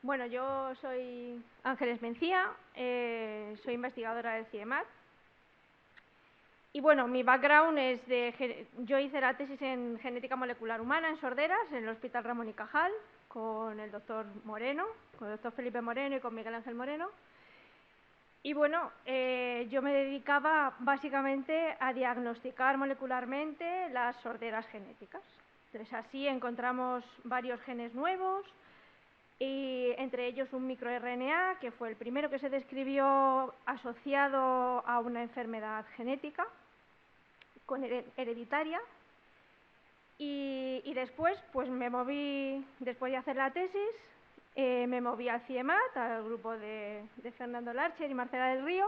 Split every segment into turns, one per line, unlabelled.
Bueno, yo soy Ángeles Mencía, soy investigadora del CIEMAT. Y bueno, mi background es yo hice la tesis en genética molecular humana en sorderas, en el Hospital Ramón y Cajal, con el doctor Moreno, con el doctor Felipe Moreno y con Miguel Ángel Moreno. Y bueno, yo me dedicaba básicamente a diagnosticar molecularmente las sorderas genéticas. Entonces así encontramos varios genes nuevos, y entre ellos un microRNA, que fue el primero que se describió asociado a una enfermedad genética hereditaria. Y después, pues me moví, después de hacer la tesis, me moví al CIEMAT, al grupo de Fernando Larcher y Marcela del Río,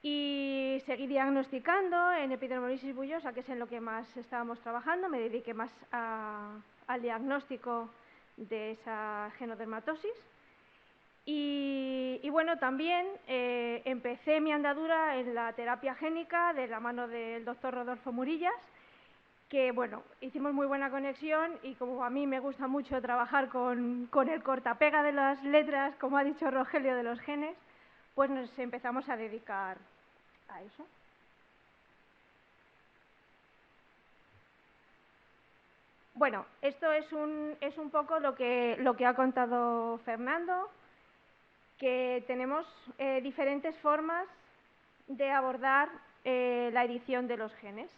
y seguí diagnosticando en epidermolisis bullosa, que es en lo que más estábamos trabajando. Me dediqué más al diagnóstico de esa genodermatosis. Y bueno, también empecé mi andadura en la terapia génica de la mano del doctor Rodolfo Murillas, que bueno, hicimos muy buena conexión, y como a mí me gusta mucho trabajar con el cortapega de las letras, como ha dicho Rogelio, de los genes, pues nos empezamos a dedicar a eso. Bueno, esto es un poco lo que ha contado Fernando, que tenemos diferentes formas de abordar la edición de los genes.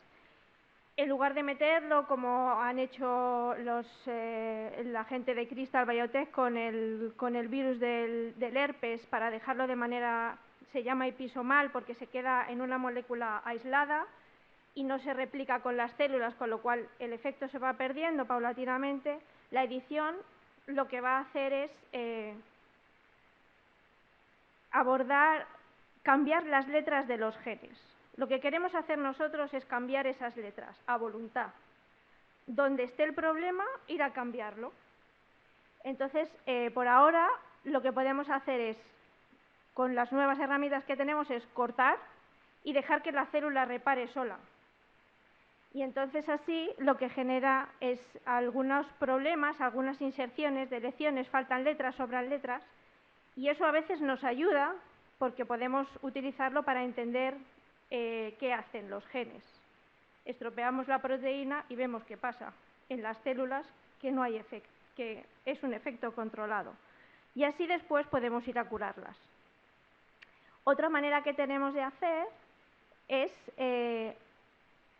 En lugar de meterlo, como han hecho la gente de Crystal Biotech con el virus del herpes, para dejarlo de manera, se llama episomal, porque se queda en una molécula aislada y no se replica con las células, con lo cual el efecto se va perdiendo paulatinamente. La edición lo que va a hacer es cambiar las letras de los genes. Lo que queremos hacer nosotros es cambiar esas letras a voluntad. Donde esté el problema, ir a cambiarlo. Entonces, por ahora, lo que podemos hacer es, con las nuevas herramientas que tenemos, es cortar y dejar que la célula repare sola. Y entonces así lo que genera es algunos problemas, algunas inserciones, deleciones, faltan letras, sobran letras, y eso a veces nos ayuda porque podemos utilizarlo para entender qué hacen los genes. Estropeamos la proteína y vemos qué pasa en las células, que no hay efecto, que es un efecto controlado. Y así después podemos ir a curarlas. Otra manera que tenemos de hacer es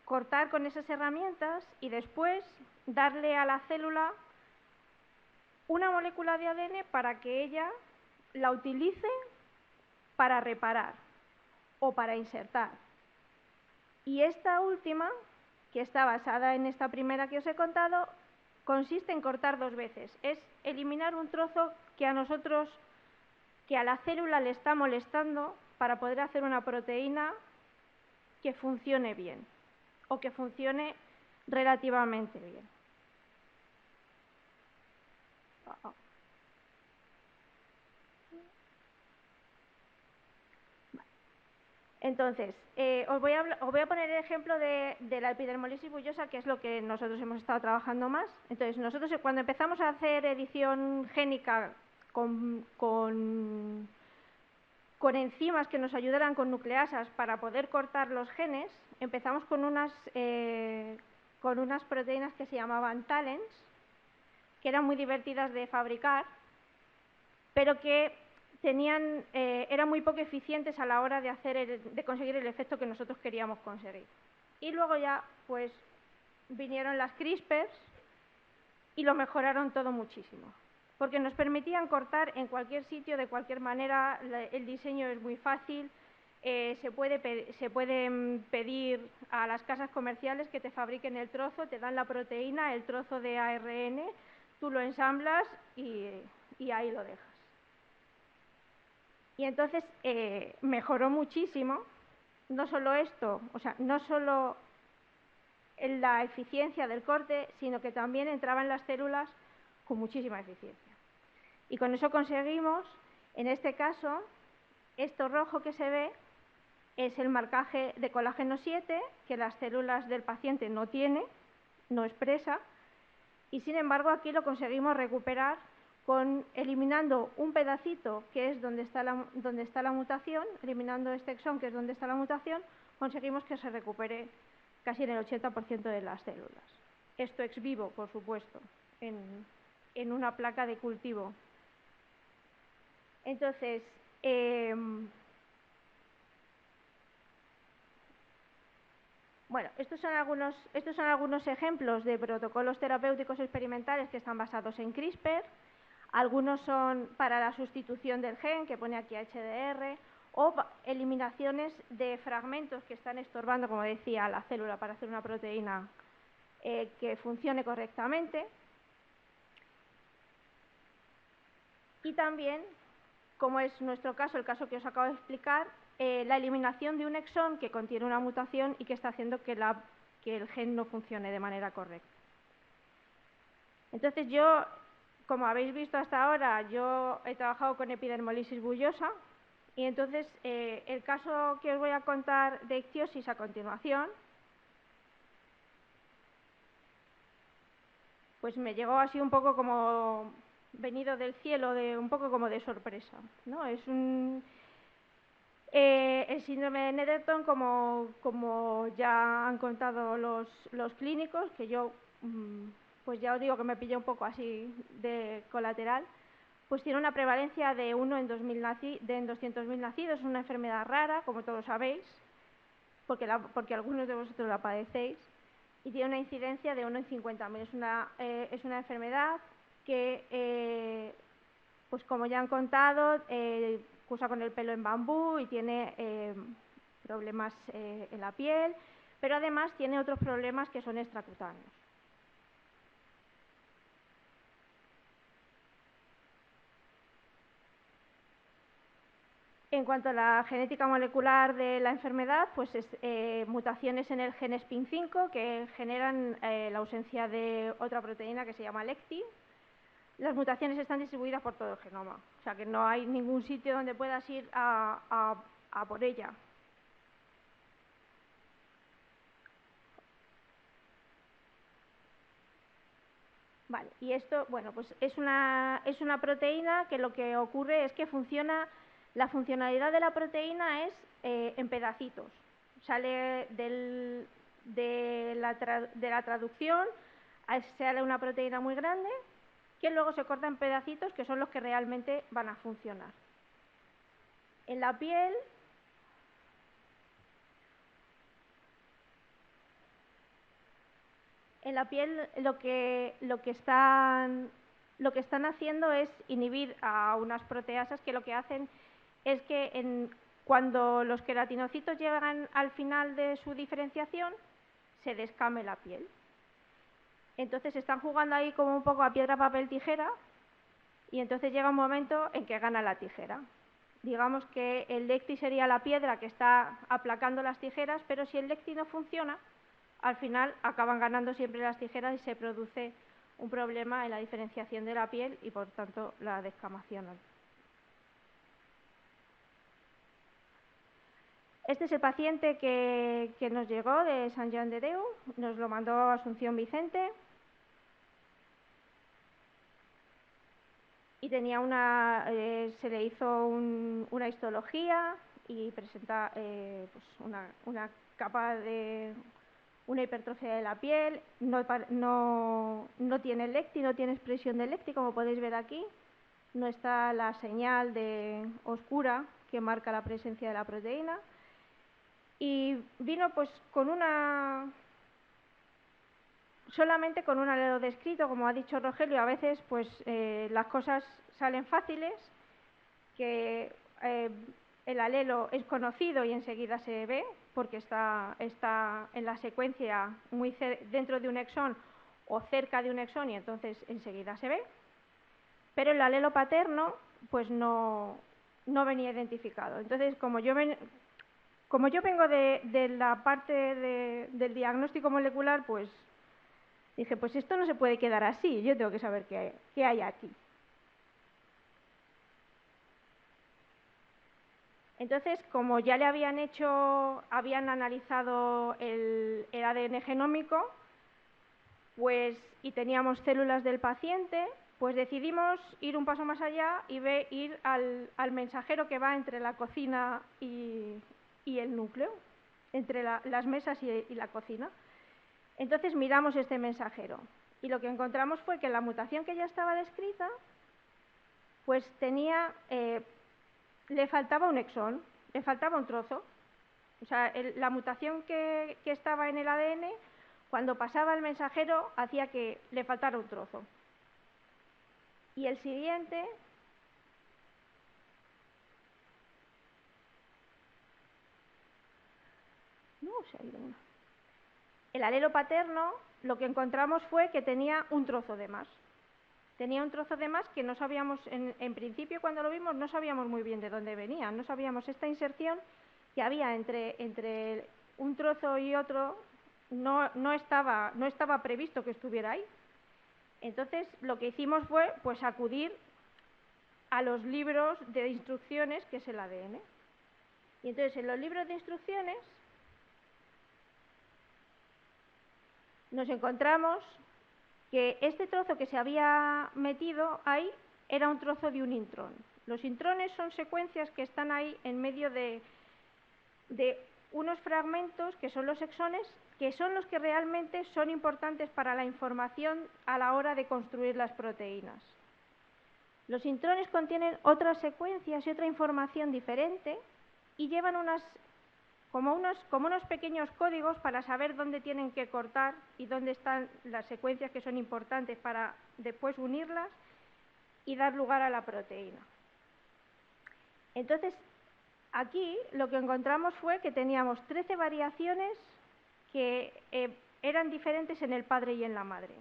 cortar con esas herramientas y después darle a la célula una molécula de ADN para que ella la utilice para reparar o para insertar. Y esta última, que está basada en esta primera que os he contado, consiste en cortar dos veces. Es eliminar un trozo que a la célula le está molestando, para poder hacer una proteína que funcione bien, o que funcione relativamente bien. Entonces, os voy a poner el ejemplo de la epidermolisis bullosa, que es lo que nosotros hemos estado trabajando más. Entonces, nosotros cuando empezamos a hacer edición génica con enzimas que nos ayudaran, con nucleasas, para poder cortar los genes, empezamos con unas proteínas que se llamaban talens, que eran muy divertidas de fabricar, pero que eran muy poco eficientes a la hora de conseguir el efecto que nosotros queríamos conseguir. Y luego ya pues vinieron las CRISPRs y lo mejoraron todo muchísimo, porque nos permitían cortar en cualquier sitio, de cualquier manera. El diseño es muy fácil. Se pueden pedir a las casas comerciales que te fabriquen el trozo, te dan la proteína, el trozo de ARN, tú lo ensamblas y ahí lo dejas. Y entonces mejoró muchísimo, no solo esto, o sea, no solo en la eficiencia del corte, sino que también entraba en las células con muchísima eficiencia. Y con eso conseguimos, en este caso, esto rojo que se ve es el marcaje de colágeno 7, que las células del paciente no expresa, y sin embargo aquí lo conseguimos recuperar eliminando un pedacito, que es donde está la mutación, eliminando este exón, que es donde está la mutación, conseguimos que se recupere casi en el 80% de las células. Esto ex vivo, por supuesto, en una placa de cultivo. Entonces, bueno, estos son algunos ejemplos de protocolos terapéuticos experimentales que están basados en CRISPR. Algunos son para la sustitución del gen, que pone aquí HDR, o eliminaciones de fragmentos que están estorbando, como decía, la célula para hacer una proteína que funcione correctamente. Y también, como es nuestro caso, el caso que os acabo de explicar, la eliminación de un exón que contiene una mutación y que está haciendo que el gen no funcione de manera correcta. Entonces yo, como habéis visto hasta ahora, yo he trabajado con epidermolisis bullosa y entonces el caso que os voy a contar de ictiosis a continuación, pues me llegó así un poco como venido del cielo, un poco como de sorpresa, ¿no? Es el síndrome de Netherton, como ya han contado los clínicos, que yo pues ya os digo que me pillé un poco así de colateral, pues tiene una prevalencia de 1 en 200.000 nacidos, es una enfermedad rara, como todos sabéis, porque algunos de vosotros la padecéis, y tiene una incidencia de 1 en 50.000. Es una enfermedad que, pues como ya han contado, cursa con el pelo en bambú y tiene problemas en la piel, pero además tiene otros problemas que son extracutáneos. En cuanto a la genética molecular de la enfermedad, pues mutaciones en el gen SPIN5 que generan la ausencia de otra proteína que se llama lectin. Las mutaciones están distribuidas por todo el genoma, o sea que no hay ningún sitio donde puedas ir a por ella. Vale, y esto, bueno, pues es una proteína que lo que ocurre es que la funcionalidad de la proteína es en pedacitos. Sale de la traducción, sale una proteína muy grande que luego se corta en pedacitos que son los que realmente van a funcionar. En la piel lo que están haciendo es inhibir a unas proteasas que lo que hacen es que cuando los queratinocitos llegan al final de su diferenciación, se descame la piel. Entonces están jugando ahí como un poco a piedra, papel, tijera, y entonces llega un momento en que gana la tijera. Digamos que el lecti sería la piedra que está aplacando las tijeras, pero si el lecti no funciona, al final acaban ganando siempre las tijeras y se produce un problema en la diferenciación de la piel y por tanto la descamación. Este es el paciente que nos llegó de Sant Joan de Déu, nos lo mandó Asunción Vicente y tenía se le hizo una histología y presenta pues una capa de una hipertrofia de la piel, no tiene lecti, no tiene expresión de lecti, como podéis ver aquí, no está la señal oscura que marca la presencia de la proteína y vino pues solamente con un alelo descrito, como ha dicho Rogelio. A veces pues las cosas salen fáciles, que el alelo es conocido y enseguida se ve porque está en la secuencia dentro de un exón o cerca de un exón y entonces enseguida se ve, pero el alelo paterno pues no venía identificado. Entonces, como yo vengo de la parte del diagnóstico molecular, pues dije, pues esto no se puede quedar así, yo tengo que saber qué hay aquí. Entonces, como ya le habían analizado el ADN genómico, pues, y teníamos células del paciente, pues decidimos ir un paso más allá y ir al mensajero que va entre la cocina y el núcleo, entre las mesas y la cocina. Entonces miramos este mensajero y lo que encontramos fue que la mutación que ya estaba descrita, pues le faltaba un exón, le faltaba un trozo. O sea, la mutación que estaba en el ADN, cuando pasaba el mensajero, hacía que le faltara un trozo. Y el siguiente no, se ha ido una. El alelo paterno, lo que encontramos fue que tenía un trozo de más. Tenía un trozo de más que no sabíamos, en principio cuando lo vimos, no sabíamos muy bien de dónde venía. No sabíamos esta inserción que había entre un trozo y otro, no estaba previsto que estuviera ahí. Entonces, lo que hicimos fue pues acudir a los libros de instrucciones, que es el ADN. Y entonces, en los libros de instrucciones nos encontramos que este trozo que se había metido ahí era un trozo de un intrón. Los intrones son secuencias que están ahí en medio de unos fragmentos que son los exones, que son los que realmente son importantes para la información a la hora de construir las proteínas. Los intrones contienen otras secuencias y otra información diferente y llevan como unos pequeños códigos para saber dónde tienen que cortar y dónde están las secuencias que son importantes para después unirlas y dar lugar a la proteína. Entonces, aquí lo que encontramos fue que teníamos 13 variaciones que eran diferentes en el padre y en la madre.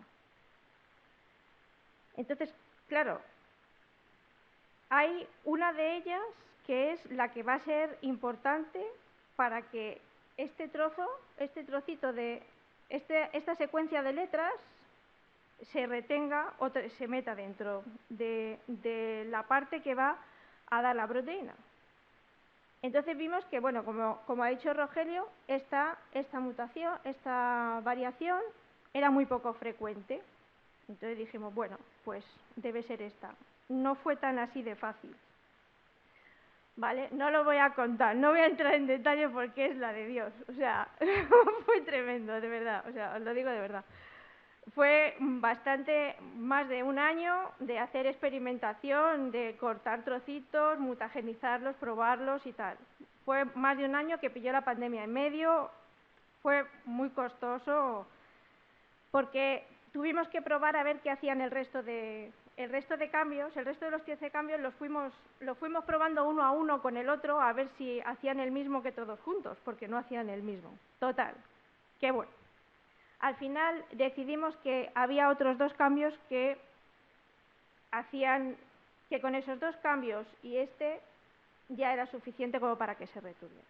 Entonces, claro, hay una de ellas que es la que va a ser importante para que este trocito de esta secuencia de letras se retenga o se meta dentro de la parte que va a dar la proteína. Entonces vimos que, bueno, como ha dicho Rogelio, esta mutación, esta variación era muy poco frecuente. Entonces dijimos, bueno, pues debe ser esta. No fue tan así de fácil. ¿Vale? No lo voy a contar, no voy a entrar en detalle porque es la de Dios. O sea, fue tremendo, de verdad. O sea, os lo digo de verdad. Fue más de un año de hacer experimentación, de cortar trocitos, mutagenizarlos, probarlos y tal. Fue más de un año que pilló la pandemia en medio. Fue muy costoso porque tuvimos que probar a ver qué hacían el resto de cambios. El resto de los 15 cambios los fuimos probando uno a uno con el otro a ver si hacían el mismo que todos juntos, porque no hacían el mismo. Total, qué bueno. Al final decidimos que había otros 2 cambios que hacían que con esos 2 cambios y ya era suficiente como para que se retuviera.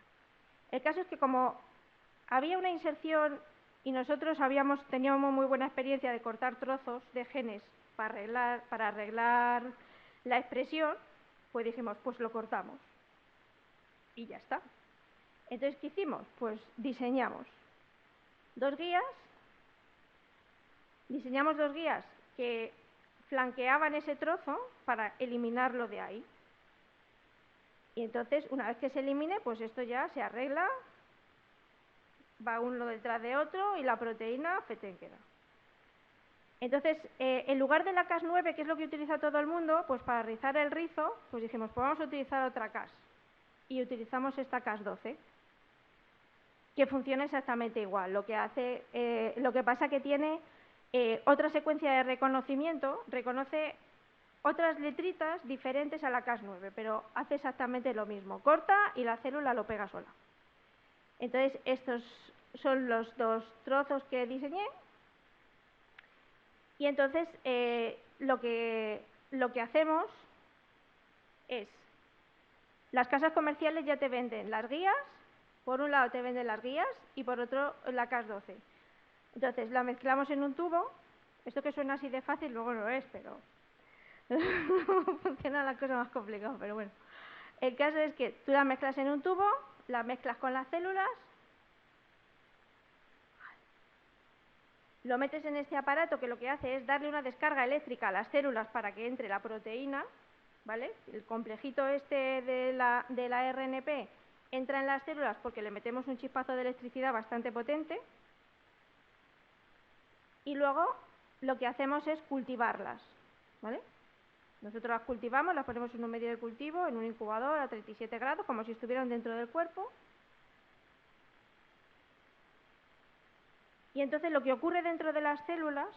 El caso es que como había una inserción y nosotros teníamos muy buena experiencia de cortar trozos de genes para arreglar la expresión, pues dijimos, pues lo cortamos. Y ya está. Entonces, ¿qué hicimos? Pues diseñamos 2 guías. Diseñamos 2 guías que flanqueaban ese trozo para eliminarlo de ahí. Y entonces, una vez que se elimine, pues esto ya se arregla, va uno detrás de otro y la proteína feten queda. Entonces, en lugar de la Cas9, que es lo que utiliza todo el mundo, pues para rizar el rizo, pues dijimos, pues vamos a utilizar otra Cas. Y utilizamos esta Cas12, que funciona exactamente igual. Lo que pasa que tiene otra secuencia de reconocimiento, reconoce otras letritas diferentes a la Cas9, pero hace exactamente lo mismo. Corta y la célula lo pega sola. Entonces, estos son los 2 trozos que diseñé. Y entonces, lo que hacemos es, las casas comerciales ya te venden las guías, por un lado te venden las guías y por otro la Cas12. Entonces, la mezclamos en un tubo. Esto que suena así de fácil, luego no es, pero funciona la cosa más complicada, pero bueno. El caso es que tú la mezclas en un tubo, la mezclas con las células, lo metes en este aparato que lo que hace es darle una descarga eléctrica a las células para que entre la proteína, ¿vale? El complejito este de la RNP entra en las células porque le metemos un chispazo de electricidad bastante potente y luego lo que hacemos es cultivarlas, ¿vale? Nosotros las cultivamos, las ponemos en un medio de cultivo, en un incubador a 37 grados, como si estuvieran dentro del cuerpo. Y entonces lo que ocurre dentro de las células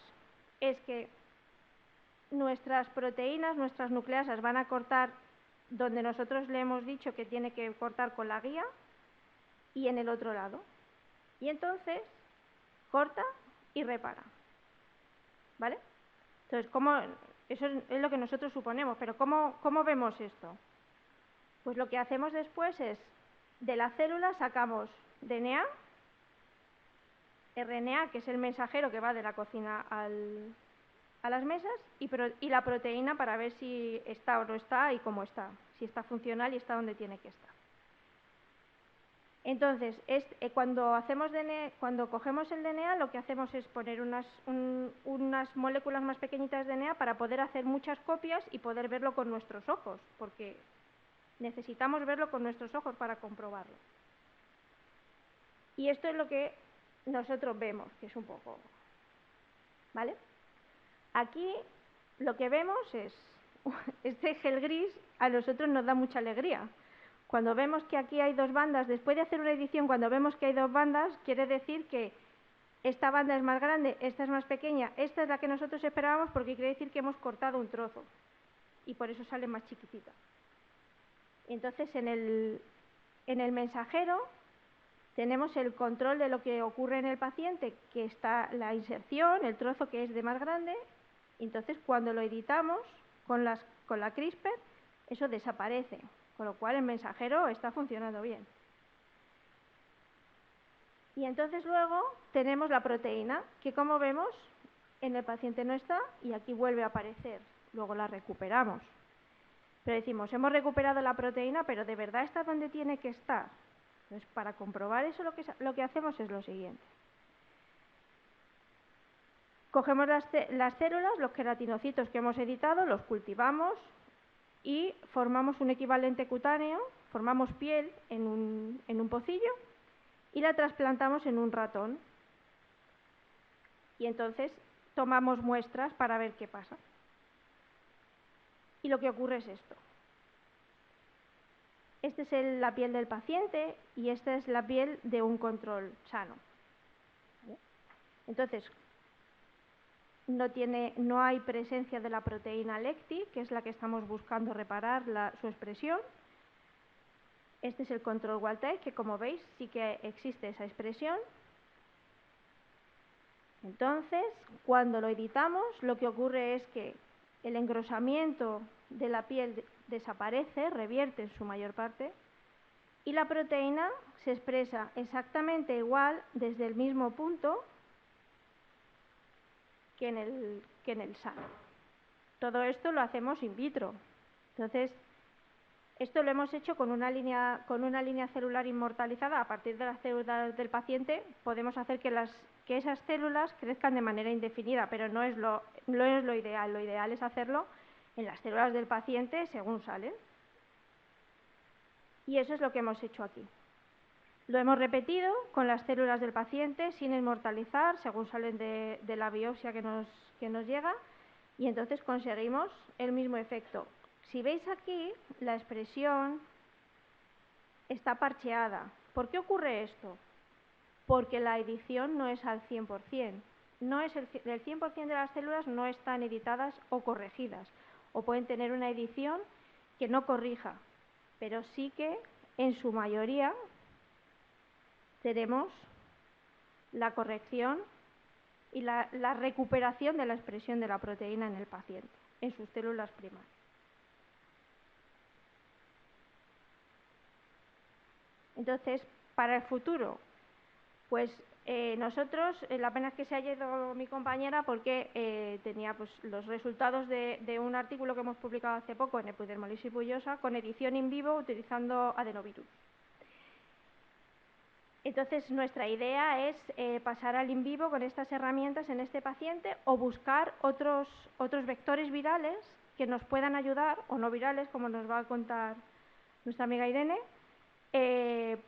es que nuestras proteínas, nuestras nucleasas van a cortar donde nosotros le hemos dicho que tiene que cortar con la guía y en el otro lado. Y entonces corta y repara, ¿vale? Entonces, eso es lo que nosotros suponemos, pero ¿cómo vemos esto? Pues lo que hacemos después es, de la célula sacamos DNA, RNA, que es el mensajero que va de la cocina a las mesas, y la proteína para ver si está o no está y cómo está, si está funcional y está donde tiene que estar. Entonces, cuando cogemos el DNA, lo que hacemos es poner unas moléculas más pequeñitas de DNA para poder hacer muchas copias y poder verlo con nuestros ojos, porque necesitamos verlo con nuestros ojos para comprobarlo. Y esto es lo que nosotros vemos, que es un poco, ¿vale? Aquí lo que vemos es, este gel gris a nosotros nos da mucha alegría. Cuando vemos que aquí hay dos bandas, después de hacer una edición, cuando vemos que hay dos bandas, quiere decir que esta banda es más grande, esta es más pequeña, esta es la que nosotros esperábamos porque quiere decir que hemos cortado un trozo y por eso sale más chiquitita. Entonces en el mensajero tenemos el control de lo que ocurre en el paciente, que está la inserción, el trozo que es de más grande, y entonces cuando lo editamos con la CRISPR, eso desaparece, con lo cual el mensajero está funcionando bien. Y entonces luego tenemos la proteína, que como vemos, en el paciente no está y aquí vuelve a aparecer. Luego la recuperamos. Pero decimos, hemos recuperado la proteína, pero ¿de verdad está donde tiene que estar? Entonces, para comprobar eso, lo que hacemos es lo siguiente. Cogemos las células, los queratinocitos que hemos editado, los cultivamos y formamos un equivalente cutáneo, formamos piel en un pocillo y la trasplantamos en un ratón. Y entonces tomamos muestras para ver qué pasa. Y lo que ocurre es esto. Esta es la piel del paciente y esta es la piel de un control sano. Entonces, no hay presencia de la proteína LECTI, que es la que estamos buscando reparar su expresión. Este es el control wild type, que como veis sí que existe esa expresión. Entonces, cuando lo editamos, lo que ocurre es que el engrosamiento de la piel desaparece, revierte en su mayor parte, y la proteína se expresa exactamente igual desde el mismo punto que en el sano. Todo esto lo hacemos in vitro. Entonces, esto lo hemos hecho con una línea celular inmortalizada. A partir de las células del paciente podemos hacer que esas células crezcan de manera indefinida, pero no es lo ideal. Lo ideal es hacerlo en las células del paciente según salen. Y eso es lo que hemos hecho aquí. Lo hemos repetido con las células del paciente sin inmortalizar, según salen de la biopsia que nos llega, y entonces conseguimos el mismo efecto. Si veis aquí, la expresión está parcheada. ¿Por qué ocurre esto? Porque la edición no es al 100%. El 100% de las células no están editadas o corregidas, o pueden tener una edición que no corrija, pero sí que en su mayoría tenemos la corrección y la recuperación de la expresión de la proteína en el paciente, en sus células primarias. Entonces, para el futuro, pues nosotros, la pena es que se haya ido mi compañera porque tenía pues, los resultados de un artículo que hemos publicado hace poco en epidermolisis bullosa con edición in vivo utilizando adenovirus. Entonces, nuestra idea es pasar al in vivo con estas herramientas en este paciente o buscar otros vectores virales que nos puedan ayudar, o no virales, como nos va a contar nuestra amiga Irene,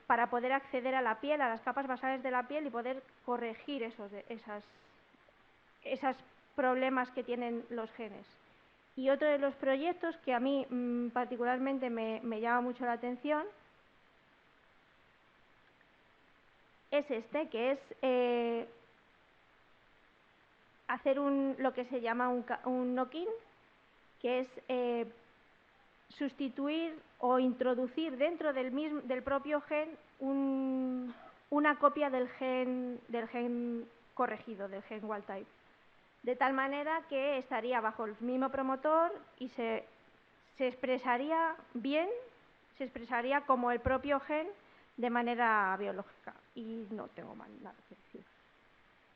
para poder acceder a la piel, a las capas basales de la piel y poder corregir esos problemas que tienen los genes. Y otro de los proyectos que a mí particularmente me llama mucho la atención es este, que es hacer lo que se llama un knock-in, que es sustituir o introducir dentro del propio gen una copia del gen corregido, del gen wild type, de tal manera que estaría bajo el mismo promotor y se expresaría bien, se expresaría como el propio gen de manera biológica. Y no tengo más nada que decir.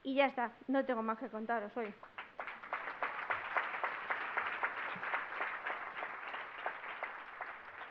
Y ya está, no tengo más que contaros hoy.